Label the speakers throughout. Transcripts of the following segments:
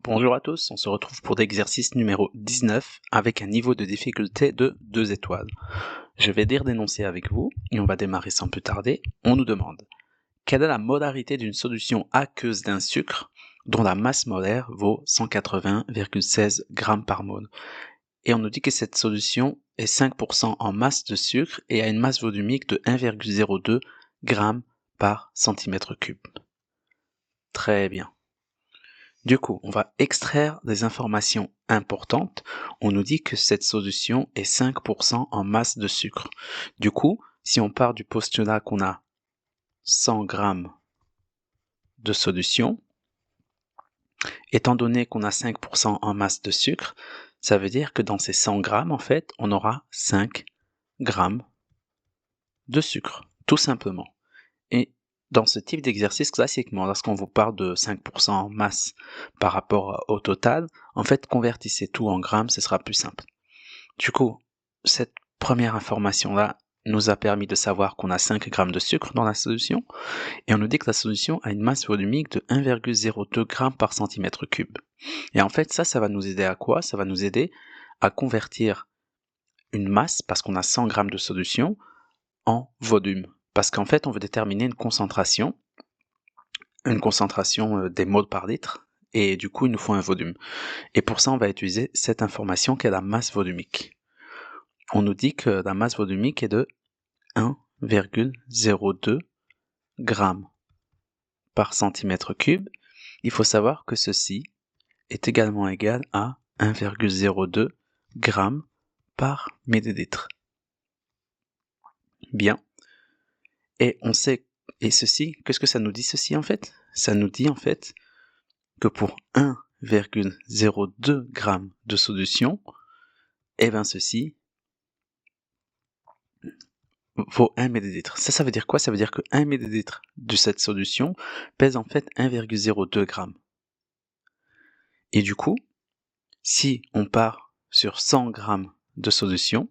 Speaker 1: Bonjour à tous, on se retrouve pour l'exercice numéro 19 avec un niveau de difficulté de 2 étoiles. Je vais lire d'énoncer avec vous et on va démarrer sans plus tarder. On nous demande quelle est la molarité d'une solution aqueuse d'un sucre dont la masse molaire vaut 180,16 g par mol. Et on nous dit que cette solution est 5% en masse de sucre et a une masse volumique de 1,02 g par cm3. Très bien. Du coup, on va extraire des informations importantes. On nous dit que cette solution est 5% en masse de sucre. Du coup, si on part du postulat qu'on a 100 g de solution, étant donné qu'on a 5% en masse de sucre, ça veut dire que dans ces 100 g, en fait, on aura 5 g de sucre, tout simplement. Et dans ce type d'exercice, classiquement, lorsqu'on vous parle de 5% en masse par rapport au total, en fait, convertissez tout en grammes, ce sera plus simple. Du coup, cette première information-là nous a permis de savoir qu'on a 5 g de sucre dans la solution, et on nous dit que la solution a une masse volumique de 1,02 g par cm3. Et en fait, ça va nous aider à quoi? Ça va nous aider à convertir une masse, parce qu'on a 100 g de solution, en volume. Parce qu'en fait, on veut déterminer une concentration des moles par litre, et du coup, il nous faut un volume. Et pour ça, on va utiliser cette information qui est la masse volumique. On nous dit que la masse volumique est de 1,02 g par cm3. Il faut savoir que ceci est également égal à 1,02 g par millilitre. Bien. Et on sait, et ceci, qu'est-ce que ça nous dit ceci en fait? Ça nous dit en fait que pour 1,02 g de solution, eh bien ceci vaut 1 ml. Ça veut dire quoi? Ça veut dire que 1 ml de cette solution pèse en fait 1,02 g. Et du coup, si on part sur 100 g de solution,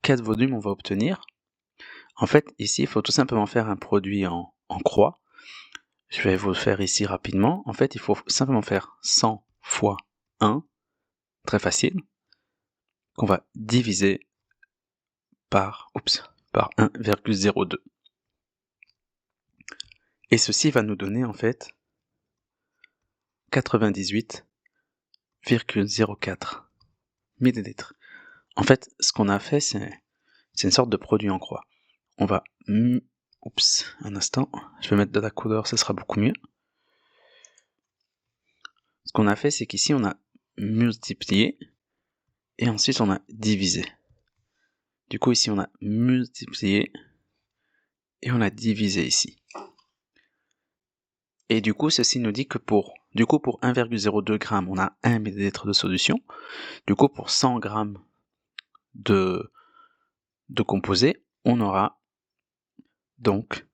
Speaker 1: quel volume on va obtenir? En fait, ici, il faut tout simplement faire un produit en croix. Je vais vous le faire ici rapidement. En fait, il faut simplement faire 100 fois 1, très facile, qu'on va diviser par 1,02. Et ceci va nous donner en fait 98,04 millilitres. En fait, ce qu'on a fait, c'est une sorte de produit en croix. On va... un instant, je vais mettre de la couleur, ça sera beaucoup mieux. Ce qu'on a fait, c'est qu'ici, on a multiplié, et ensuite, on a divisé. Du coup, ici, on a multiplié, et on a divisé ici. Et du coup, ceci nous dit que pour 1,02 g, on a 1 ml de solution. Du coup, pour 100 g de composé, on aura donc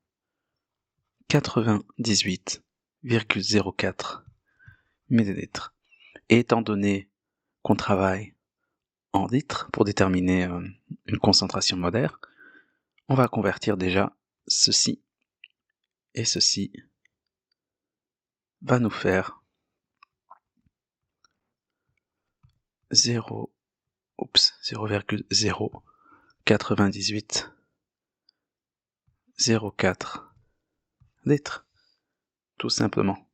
Speaker 1: 98,04 ml. Et étant donné qu'on travaille en litres pour déterminer une concentration molaire, on va convertir déjà ceci, et ceci va nous faire 0,09804 litres, tout simplement.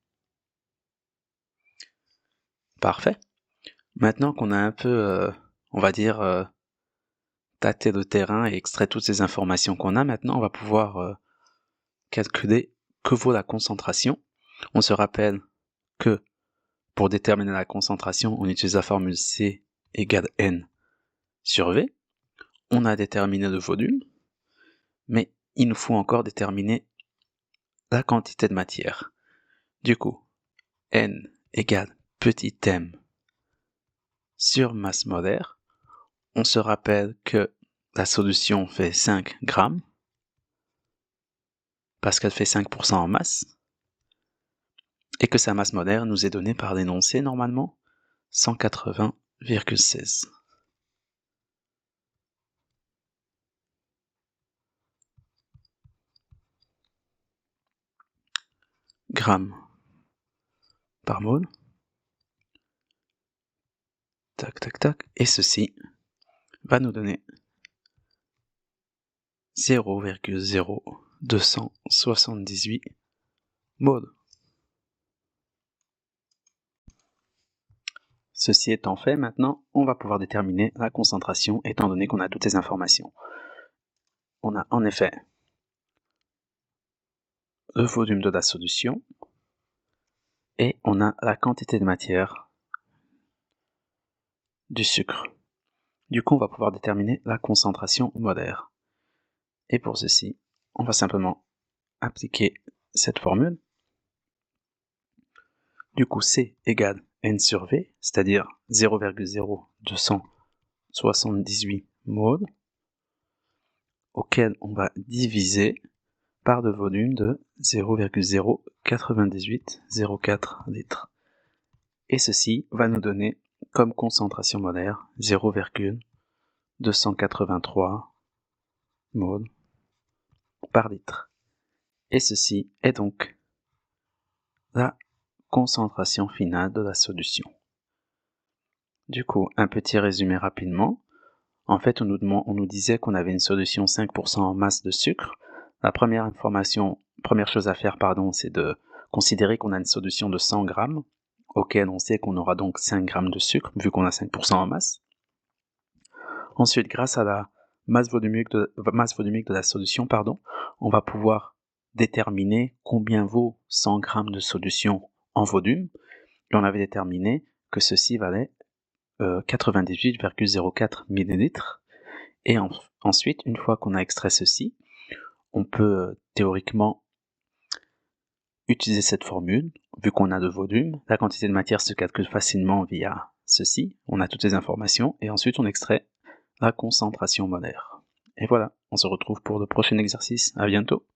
Speaker 1: Parfait. Maintenant qu'on a un peu, on va dire, tâté le terrain et extrait toutes ces informations qu'on a, maintenant on va pouvoir calculer que vaut la concentration. On se rappelle que pour déterminer la concentration, on utilise la formule C égale N sur V. On a déterminé le volume, mais il nous faut encore déterminer la quantité de matière. Du coup, N égale petit m sur masse molaire. On se rappelle que la solution fait 5 grammes, parce qu'elle fait 5% en masse, et que sa masse molaire nous est donnée par l'énoncé normalement 180,16. Grammes par mol. tac, tac, tac, et ceci va nous donner 0,0278 moles. Ceci étant fait, maintenant, on va pouvoir déterminer la concentration étant donné qu'on a toutes ces informations. On a en effet le volume de la solution et on a la quantité de matière du sucre. Du coup, on va pouvoir déterminer la concentration molaire. Et pour ceci, on va simplement appliquer cette formule. Du coup, C égale N sur V, c'est-à-dire 0,0278 moles, auquel on va diviser par le volume de 0,09804 litres. Et ceci va nous donner comme concentration molaire 0,283 moles par litre. Et ceci est donc la concentration finale de la solution. Du coup, un petit résumé rapidement. En fait, on nous disait qu'on avait une solution 5% en masse de sucre. La première chose à faire, c'est de considérer qu'on a une solution de 100 grammes, auquel on sait qu'on aura donc 5 grammes de sucre, vu qu'on a 5% en masse. Ensuite, grâce à la masse volumique de la solution, on va pouvoir déterminer combien vaut 100 grammes de solution en volume. Et on avait déterminé que ceci valait 98,04 millilitres. Et ensuite, une fois qu'on a extrait ceci, on peut théoriquement utiliser cette formule, vu qu'on a de volume. La quantité de matière se calcule facilement via ceci. On a toutes les informations et ensuite on extrait la concentration molaire. Et voilà, on se retrouve pour le prochain exercice. À bientôt.